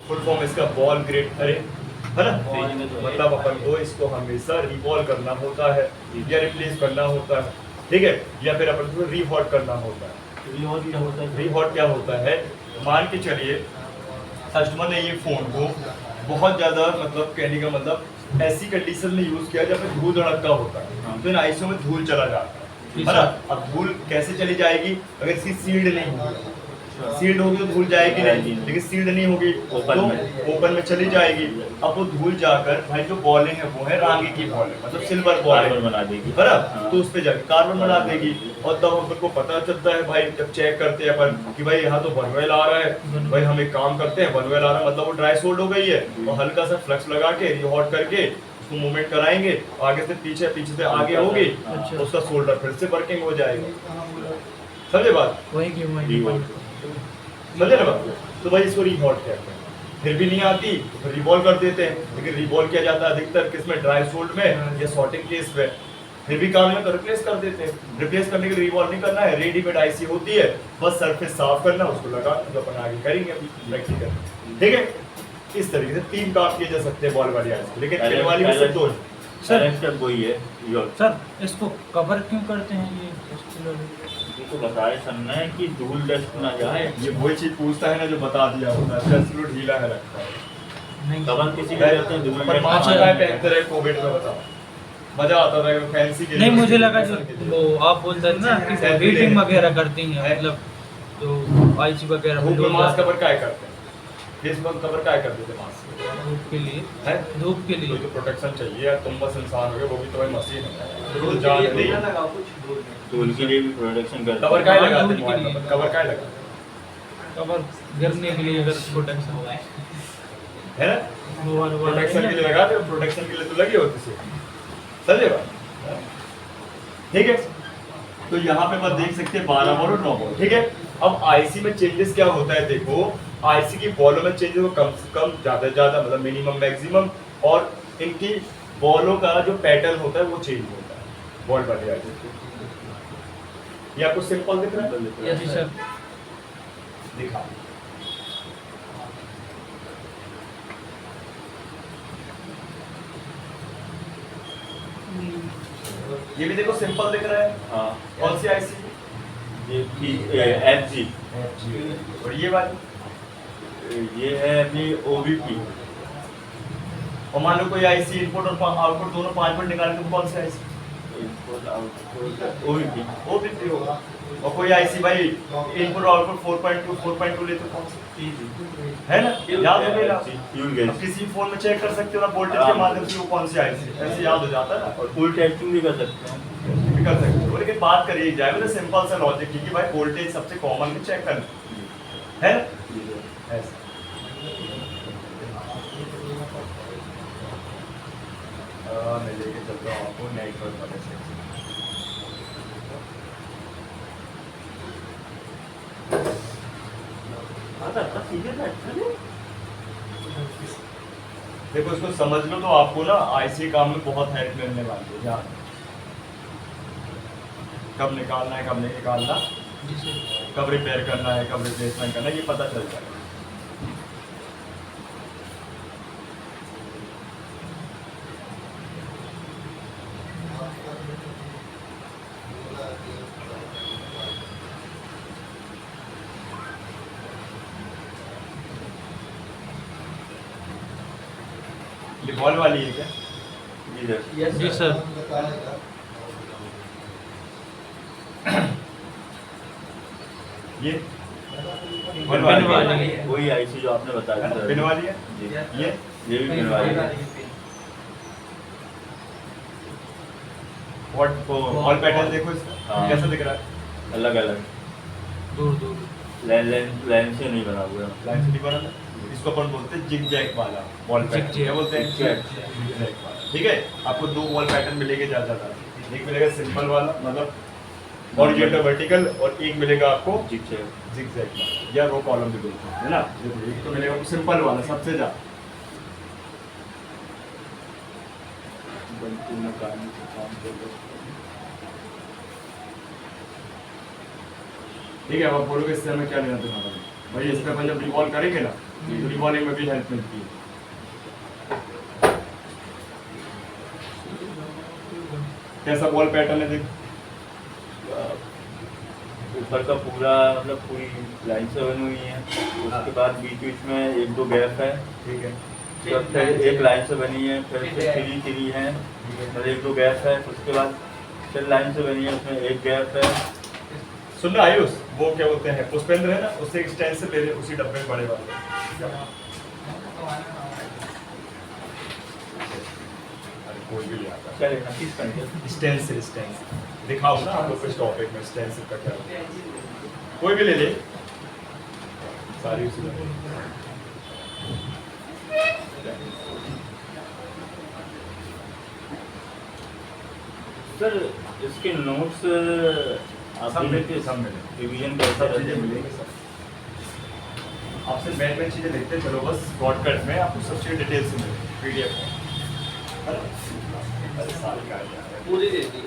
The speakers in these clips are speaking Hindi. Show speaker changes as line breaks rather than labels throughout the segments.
फुल फॉर्म इसका बॉल ग्रिड, अरे है ना, मतलब अपन को इसको हमेशा रिवॉल्व करना होता है या रिप्लेस करना होता है, ठीक है, या फिर अपन को रीहॉट करना होता है। रीहॉट क्या होता है, मान के चलिए कस्टमर ने ये फोन को बहुत ज्यादा, मतलब कहने का मतलब ऐसी कंडीशन में यूज किया जब धूल धड़कता होता है, तो इन आईसीयू में धूल चला जाता है ना। अब धूल कैसे चली जाएगी, अगर इसकी सील्ड नहीं होगी, सील्ड होगी तो धूल जाएगी नहीं, लेकिन सील्ड नहीं होगी तो ओपन में चली जाएगी। अब वो धूल जाकर भाई जो बॉलें हैं वो है रांगी की बॉल है, मतलब सिल्वर बॉल बना देगी, है ना, तो उस पे जाके कार्बन बना देगी। और तब अपन को पता चलता है भाई, जब चेक करते हैं अपन कि भाई यहाँ तो बनवेल आ रहा है, भाई हम एक काम करते हैं, बनवेल आ रहा है मतलब वो ड्राई सोल्ड हो गई है, और हल्का सा फ्लक्स लगा के रिहॉट करके उसको मूवमेंट कराएंगे, आगे से पीछे, पीछे से आगे होगी, तो उसका सोल्डर फिर से वर्किंग हो जाएगा। समझे बात, समझे ना बात। तो भाई इसको रिहॉट कहते हैं। फिर भी नहीं आती तो फिर रिवॉल्व कर देते हैं, लेकिन रिवॉल्व किया जाता है अधिकतर किसमें, ड्राई सोल्ड में या सॉर्टिंग केस में। फिर भी काम में तो रिप्लेस कर देते हैं। रिप्लेस करने के लिए रिवॉल्व नहीं करना है, रेडीमेड आईसी होती है, बस सरफेस साफ करना, उसको लगा तो अपन आगे करेंगे अभी प्रैक्टिकल, ठीक है। इस तरीके से 3 काम किए जा सकते हैं बॉल वाली आईसी, लेकिन पिन वाली में सिर्फ 2।
सर वही है
सर, इसको कवर क्यों करते हैं ये
तो बताए सर ने कि धूल डस्ट ना जाए,
ये वही चीज पूछता है ना जो बता दिया होता है, इसका ढीला है लगता है।
कवर किसी का करते हैं धूल
पर 5 रुपए पहनते रहे कोविड में, बताओ मजा आता था फैंसी के।
नहीं, मुझे लगा जो वो आप बोलते हैं ना कि हीटिंग वगैरह करती हैं, मतलब जो आईसी वगैरह
धूप में मास्क कवर क्या करते हैं, फेस कवर क्या करते थे मास्क
धूप के लिए,
है
धूप के लिए
तो प्रोटेक्शन चाहिए यार, तुम बस इंसान हो गए, वो भी तुम्हारी मशीन है, तो जान नहीं
धूल के लिए भी प्रोटेक्शन करते
कवर क्या लगाते हैं, कवर क्या लगा,
कवर गिरने के लिए अगर प्रोटेक्शन
है ना, प्रोटेक्शन के लिए लगाते हो, प्रोटेक्शन के लिए तो लगी होती है, समझे बात, ठीक है। तो यहाँ पे आप देख सकते हैं 12 बॉल और 9 बॉल, ठीक है। अब आईसी में चेंजेस क्या होता है, देखो आईसी की बॉलों में चेंजेस वो कम से कम, ज्यादा से ज्यादा, मतलब मिनिमम मैक्सिमम, और इनकी बॉलों का जो पैटर्न होता है वो चेंज होता है बॉल वाली आईसी। ये आपको सिंपल दिख रहा है,
यस सर,
दिखा ये भी देखो सिंपल दिख रहा है।
हाँ,
कौन सी आईसी,
ये एफजी,
और ये वाली
ये है अपनी ओबीपी।
और मान लो कोई आईसी इनपुट और आउटपुट दोनों 5 मिनट निकालने तो कौन सी आईसी,
ओबीपी
ओबीपी होगा। और कोई आईसी भाई इनपुट और आउटपुट 4.2 ले तो कौन सी, है ना, याद हो गया। अब किसी फोन में चेक कर सकते हो ना वोल्टेज के माध्यम से वो कौन सी आईसी, ऐसे याद हो जाता है ना।
और फुल टेस्टिंग भी कर सकते हैं,
कर सकते हो, लेकिन बात करिए जाए तो सिंपल सा लॉजिक की भाई वोल्टेज सबसे कॉमन में चेक करना है ना, ऐसा। मैं लेके चलता हूँ आपको नेटवर्क वाले से। देखो इसको समझ लो तो आपको ना आईसी काम में बहुत हेल्प मिलने वाली है। ध्यान, कब निकालना है कब नहीं निकालना, कब रिपेयर करना है कब रिप्लेसमेंट करना है, ये पता चल जाएगा। ये बॉल वाली है क्या,
जी सर,
ये
पिन वाली है, वही आईसी जो आपने बताया था,
पिन वाली है
जी,
ये
भी पिन वाली है।
व्हाट बॉल पैटर्न देखो इसका
हाँ।
कैसा दिख रहा है,
अलग अलग
दूर दूर
लाइन से नहीं बना हुआ,
लाइन से नहीं बना था। इसको अपन बोलते हैं जिग जैग वाला बॉल पैटर्न, क्या बोलते हैं,
Zig-zag।
जिग जैग वाला, ठीक है। आपको 2 बॉल पैटर्न मिलेंगे ज्यादा, एक मिलेगा सिंपल वाला मतलब हॉरिजॉन्टल वर्टिकल, और एक मिलेगा आपको जिग-जैग या रो कॉलम भी बोलते हैं, है ना। एक तो मिलेगा सिंपल वाला सबसे ज्यादा, ठीक है। अब आप बोलोगे इससे हमें क्या लेना देना भाई, इस पे अपन जब रिवॉल्व करेंगे ना तो रिवॉल्विंग में भी हेल्प मिलती है। कैसा बॉल पैटर्न है देख,
ऊपर का पूरा मतलब पूरी लाइन से बनी हुई है, उसके बाद बीच बीच में एक दो गैप है,
ठीक है,
फिर एक लाइन से बनी है, फिर थ्री थ्री है, फिर एक दो गैप है, उसके बाद फिर लाइन से बनी है, उसमें एक गैप है।
सुन रहा आयुष, वो क्या बोलते हैं पुष्पेंद्र है ना, उससे एक स्टैंड से ले ले, उसी डब्बे में बड़े वाले। अरे कोई भी ले आता है।
चलेगा 30 करके
स्टेंसिल दिखाओ ना आप लोग कुछ टॉपिक में स्टेंसिल का क्या होता है। कोई भी ले ले, सारी उसी में।
सर इसके नोट्स आप
सब
लेते
मिलते, सब मिले,
रिवीजन कैसा
सब चीज़ें मिलेंगी सब। आपसे मेन चीज़ें देखते चलो बस, शॉर्टकट में आपको सब चीज़ें डिटेल से मिले PDF में। अरे सारी गाड़ियाँ हैं।
पूरी दे दी।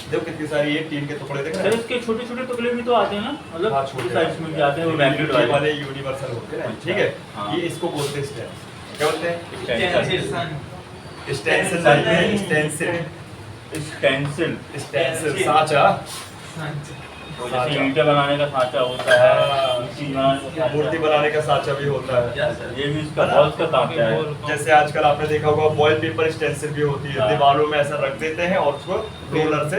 देखो कितनी सारी, ये टीन के टुकड़े देख
सर
रहे हैं।
इसके छोटे छोटे टुकड़े भी तो आते हैं ना, मतलब
हाँ, छोटे
साइज में भी आते हैं, वो ब्रैकेट
ये वाले
वाले
यूनिवर्सल होते हैं,
अच्छा,
ठीक है।
हाँ।
ये इसको बोलते हैं स्टेंसिल। क्या बोलते हैं?
स्टेंसिल
स्टेंसिल नहीं है, स्टेंसिल,
स्टेंसिल
स्टेंसिल साँचा।
वो जैसे ईंटें बनाने का सांचा होता है, मूर्ति बनाने का सांचा
मूर्ति बनाने का साँचा भी होता है।
ये भी इसका बहुत का सांचा है।
जैसे आजकल आपने देखा होगा बॉयल पेपर स्टेंसिल भी होती है,
हाँ।
दीवारों में ऐसा रख देते हैं और उसको रोलर से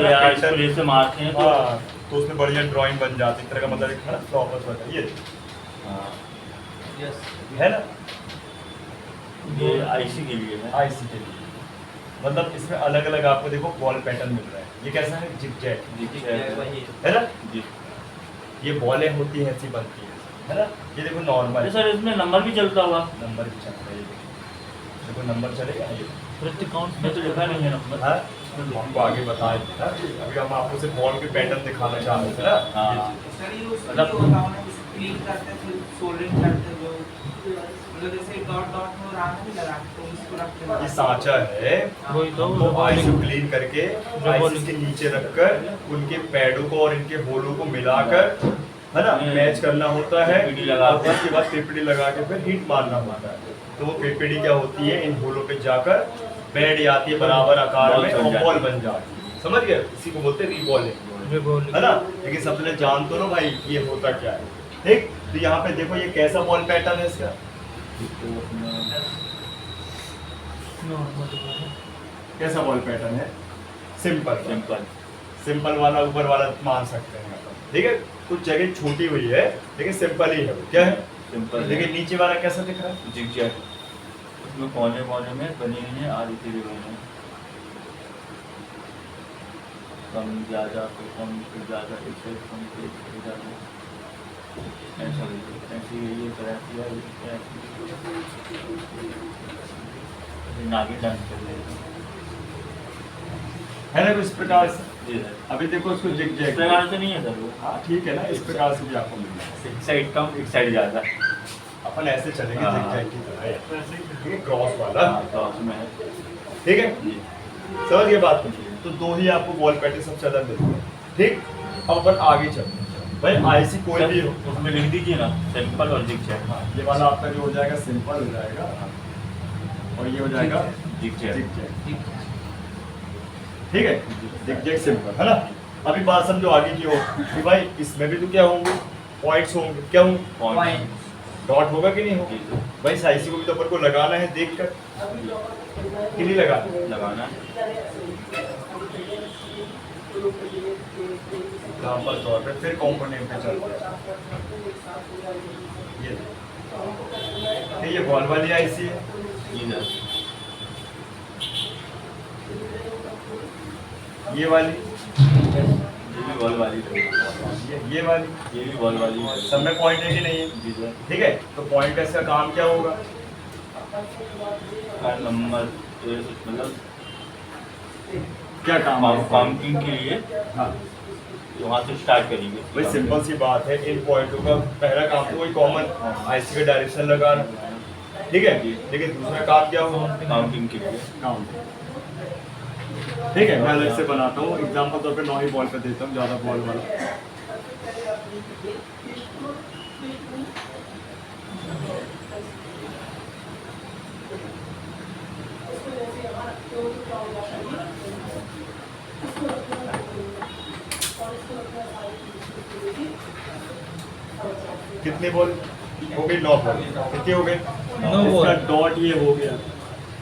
या स्प्रे से मारते हैं तो
हाँ, तो उसमें बढ़िया ड्राइंग बन जाती है। इस तरह का मतलब एक है ना फ्लावर्स वगैरह, ये
हाँ,
है ना,
ये आईसी के लिए है।
आईसी के लिए। मतलब इसमें अलग अलग आपको देखो बॉल पैटर्न मिल रहा है। ये कैसा है? जिग-जैग,
जी
है ना।
जी।
ये बॉलें होती हैं, ऐसी बनती है ना। ये देखो नॉर्मल
सर इसमें नंबर भी चलता हुआ,
नंबर भी चलता है, ये देखो नंबर चलेगा ये।
मैं तो लिखा नहीं है नंबर।
हाँ, आपको आगे बताए थे ना, अभी हम आपको सिर्फ बॉल के पैटर्न दिखाना चाह रहे थे ना।
हाँ।
सर ये उसमें जो होता है ना, उसे क्लीन करते हैं, फिर सोल्डरिंग करते हैं, जो मतलब जैसे डॉट डॉट में राना भी लगा तो इसको रखते हैं।
ये सांचा है,
वही तो
वो आइस को क्लीन करके आइस के नीचे रखकर उनके पैडों को और इनके होलों को मिलाकर, है ना, मैच करना होता है।
PPD लगा
और उसके बाद PPD लगा के फिर हीट मारना होता है। तो वो PPD क्या होती है, इन होलों पे जाकर बैठ जाती है बराबर आकार में और बॉल बन जाती है। समझ गए? इसी को बोलते हैं रीबॉलिंग, है ना। लेकिन सबसे पहले जान तो लो भाई ये होता क्या है, ठीक। तो यहाँ पे देखो ये कैसा बॉल पैटर्न है इसका, कैसा बॉल पैटर्न है? सिंपल
सिंपल
सिंपल वाला ऊपर वाला मान सकते हैं अपन, ठीक है। कुछ जगह छोटी हुई है लेकिन सिंपल ही है वो। क्या है?
सिंपल।
लेकिन नीचे वाला कैसा दिख रहा है?
जिग-जैग, उसमें कोने कोने में बनी हुई है, आधी तेरी बनी है, कम ज़्यादा फिर कम फिर ज़्यादा, इससे कम फिर ज़्यादा, ऐसा ऐसी ये तरह नागिन डांस कर रहे हैं,
है ना। तो इस प्रकार से
जी सर।
अभी देखो इसको जिग
इस
जैग,
प्रकार से नहीं है सर वो,
हाँ ठीक है ना, इस प्रकार से भी आपको मिल जाएगा।
एक साइड कम एक साइड ज़्यादा।
अपन ऐसे चलेंगे
हाँ।
जिग जैग की तरह, ठीक है, क्रॉस वाला,
तो उसमें है
ठीक है।
जी।
समझ गए बात? तो दो ही आपको बॉल पैटर्न सबसे ज्यादा मिलते हैं, ठीक। अब अपन आगे चलते हैं भाई, आईसी कोई भी हो,
उसमें लिख दीजिए ना सिंपल और जिग-जैग।
हाँ, ये वाला आपका जो हो जाएगा सिंपल हो जाएगा और ये हो जाएगा
जिग-जैग।
जिग-जैग, ठीक है। जिग-जैग सिंपल, है ना। अभी बात समझो आगे की हो कि भाई इसमें भी तो क्या होंगे, पॉइंट्स होंगे। क्या होंगे?
पॉइंट।
डॉट होगा कि नहीं
जी
होगा?
सर।
भाई इस आईसी को भी तो अपन को लगाना है देख कर, कि नहीं लगाना?
लगाना
एग्जाम्पल तौर पे फिर कंपोनेंट पे चलते हैं। ये बॉल वाली आईसी है,
जी सर।
ये वाली,
ये भी बॉल वाली है,
ये वाली,
ये भी बॉल वाली है।
सब में पॉइंट है कि नहीं है?
जी सर।
ठीक है। तो पॉइंट का इसका काम क्या होगा?
का नंबर मतलब
क्या काम है?
काउंटिंग के लिए
हाँ
वहाँ से स्टार्ट करेंगे।
भाई सिंपल सी बात है, इन पॉइंटों का पहला काम तो वही कॉमन आईसी का डायरेक्शन लगाना, ठीक है। लेकिन दूसरा काम क्या होगा?
काउंटिंग के लिए।
काउंटिंग, ठीक है। मैं अलग से बनाता हूँ, एग्जाम्पल तौर पे 9 ही बॉल पे देता हूँ, ज़्यादा बॉल वाला। कितने बॉल हो गए? 9 बॉल। कितने हो गए?
9
इसका
बॉल।
डॉट ये हो गया।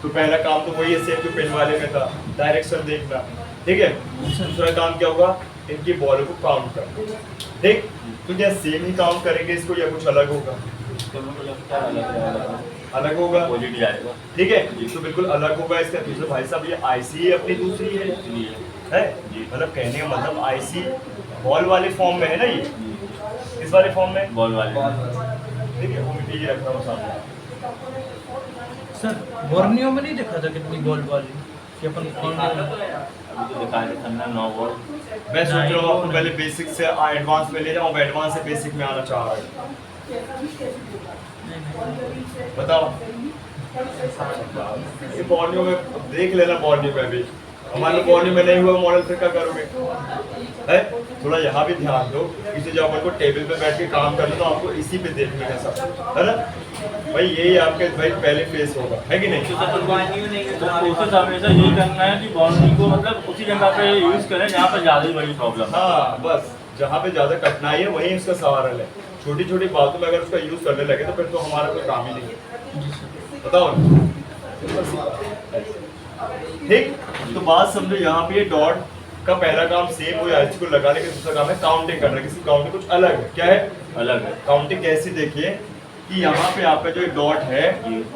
तो पहला काम तो वही है सेम जो पेन वाले में था, डायरेक्शन देखना, ठीक है। दूसरा काम क्या होगा? इनकी बॉल को काउंट करना, ठीक। तो क्या सेम ही काउंट करेंगे इसको या कुछ अलग होगा? अलग होगा,
पॉजिटिव आएगा।
ठीक है। तो बिल्कुल अलग होगा इसका। दूसरा भाई साहब ये आईसी अपनी दूसरी है, मतलब कहने का मतलब आईसी बॉल वाले फॉर्म में है ना, ये किस वाले फॉर्म में?
बॉल वाले
ठीक है, वो मिट्टी रख रहा हूँ सामने।
सर बोर्नियो में नहीं देखा था कितनी बॉल वाली कि अपन
अभी तो दिखाए थे 9 बॉल।
मैं सोच रहा हूँ आपको पहले बेसिक से एडवांस में ले जाऊँ, मैं एडवांस से बेसिक में आना चाह रहा हूँ। बताओ ये बॉर्नियो में देख लेना, बॉर्नियो में भी हमारे बॉर्नियो में नहीं हुआ मॉडल, फिर क्या करोगे? है थोड़ा यहाँ भी ध्यान दो, इसे जब अपन को टेबल पे बैठ के काम करना तो आपको इसी पे देखना है सब, है ना भाई। यही आपके भाई पहले फेस होगा, है कि नहीं?
तो कोशिश हमेशा यही करना है कि बॉल को मतलब उसी जगह पे यूज करें जहाँ पर ज़्यादा बड़ी प्रॉब्लम है।
हाँ बस जहाँ पे ज्यादा कठिनाई है वहीं उसका सवाल है। छोटी छोटी बातों में अगर उसका यूज करने लगे तो फिर तो हमारा कोई काम ही नहीं है। बताओ ठीक। तो बात समझो, यहाँ पे डॉट का पहला काम सेम हो आईसी को लगाने का, दूसरा काम है काउंटिंग करना। किसी काउंटिंग कुछ अलग है, क्या है?
अलग है।
काउंटिंग कैसी? देखिए कि यहाँ पे आपका जो डॉट है,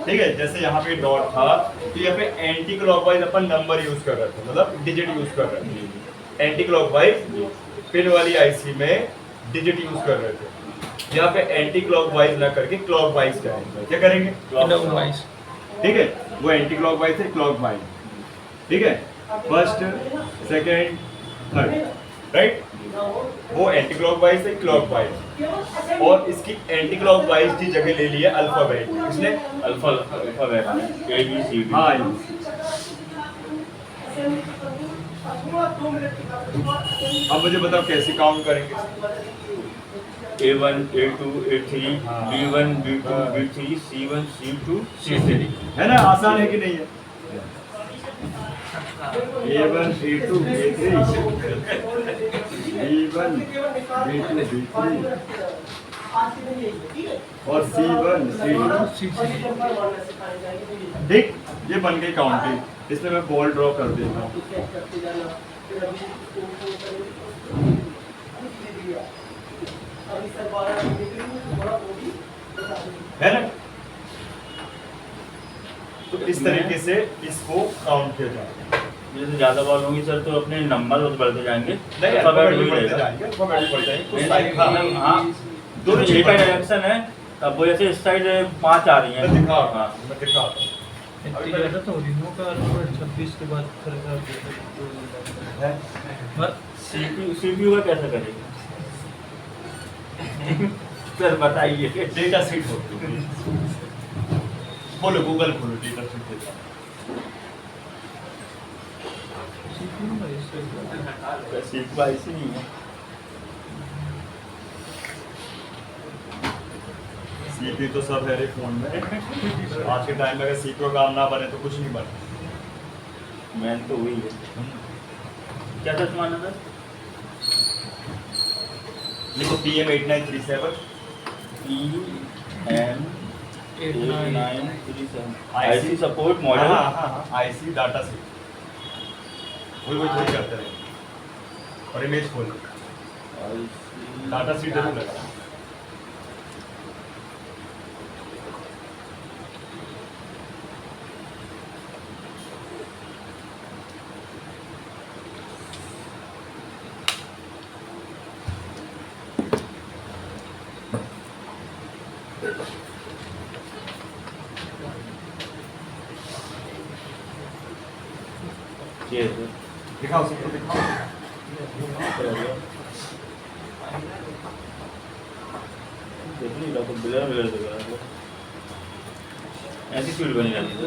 ठीक है, जैसे यहाँ पे डॉट था तो यहाँ पे एंटी क्लॉकवाइज अपन नंबर यूज कर रहे थे, मतलब डिजिट यूज कर रहे थे। एंटी क्लॉकवाइज पिन वाली आईसी में डिजिट यूज कर रहे थे। यहाँ पे एंटी क्लॉकवाइज ना करके क्लॉकवाइज करेंगे। क्या करेंगे?
क्लॉकवाइज,
ठीक है। वो एंटी क्लॉकवाइज है, क्लॉकवाइज, ठीक है। First second third, right. वो एंटी क्लॉकवाइज है, क्लॉकवाइज, और इसकी एंटी क्लॉकवाइज की जगह ले लिया अल्फाबेट। इसने
अल्फाबेट ABCD।
हाँ, अब मुझे बताओ कैसे काउंट करेंगे?
A1 A2 A3 B1 B2 B3 C1 C2 C3,
है ना? आसान है कि नहीं है? A1 A2 A3 B1 B2 B3 और C1 C2 ठीक। ये बन गई काउंटिंग। इसमें मैं बॉल ड्रॉ कर देता हूँ, है ना? तो इस तरीके से इसको काउंट किया जाए।
जैसे ज़्यादा बॉल होंगी सर तो अपने नंबर बढ़ते जाएंगे।
नहीं,
अल्फाबेट
अल्फाबेट
वही
बढ़ते
रहेगा।
जाएंगे, अल्फाबेट बढ़ जाएंगे। कुछ
हाँ,
साइड
हाँ, दोनों एक का डायरेक्शन है। अब वो जैसे इस साइड 5 आ रही हैं।
मैं दिखा,
हाँ,
मैं दिखाता हूँ।
इतनी ज़्यादा तो रिनो का अल्फाबेट 26 के बाद फिर
है?
CPU का कैसे करेंगे? सर बताइए।
डेटा शीट होती है, बोलो गूगल खोलो, डेटा शीट देता
CPU ऐसी नहीं है।
सीपी तो सब है रे फोन में। आज के टाइम में अगर सीपी का काम ना बने तो कुछ नहीं बने।
मैन तो वही है। क्या सच माना था?
देखो PM8937
PM8937 IC support model.
हाँ हाँ हाँ, आईसी डाटा शीट वही थोड़ी करते रहे। और इमेज खोलो, डाटा शीट जरूर लगा।
ये है।
दिखाओ सबको, दिखाओ।
देखिए डॉक्टर बिलर बिलर देगा। ऐसी स्पीड बनी रहती है।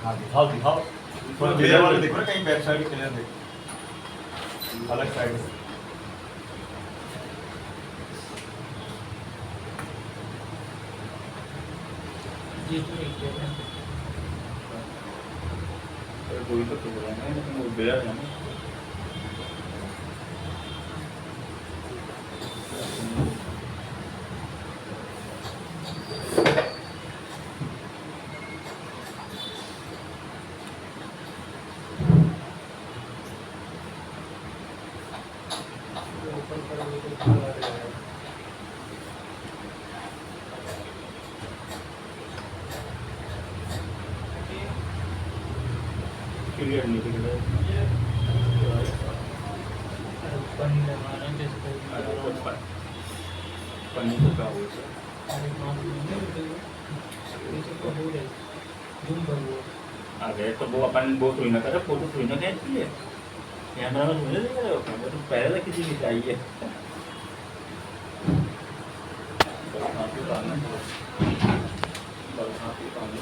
हाँ दिखाओ दिखाओ। थोड़ा क्लियर वाले देखो ना, कहीं बैक साइड क्लियर देखो, अलग साइड से।
कोई तो बोलेंगे लेकिन वो बिलर है ना। क्लियर नहीं दिख रहा
पन्नी लगाना जिसको
है। पन्नी तो क्या हो सर? आ गए तो वो अपन वो थोड़ी ना करे, फोटो थोड़ी ना खींचती है, कैमरा में थोड़ी ना दिख रहे हो, कैमरा तो पहले से किसी की चाहिए। बरसाती पानी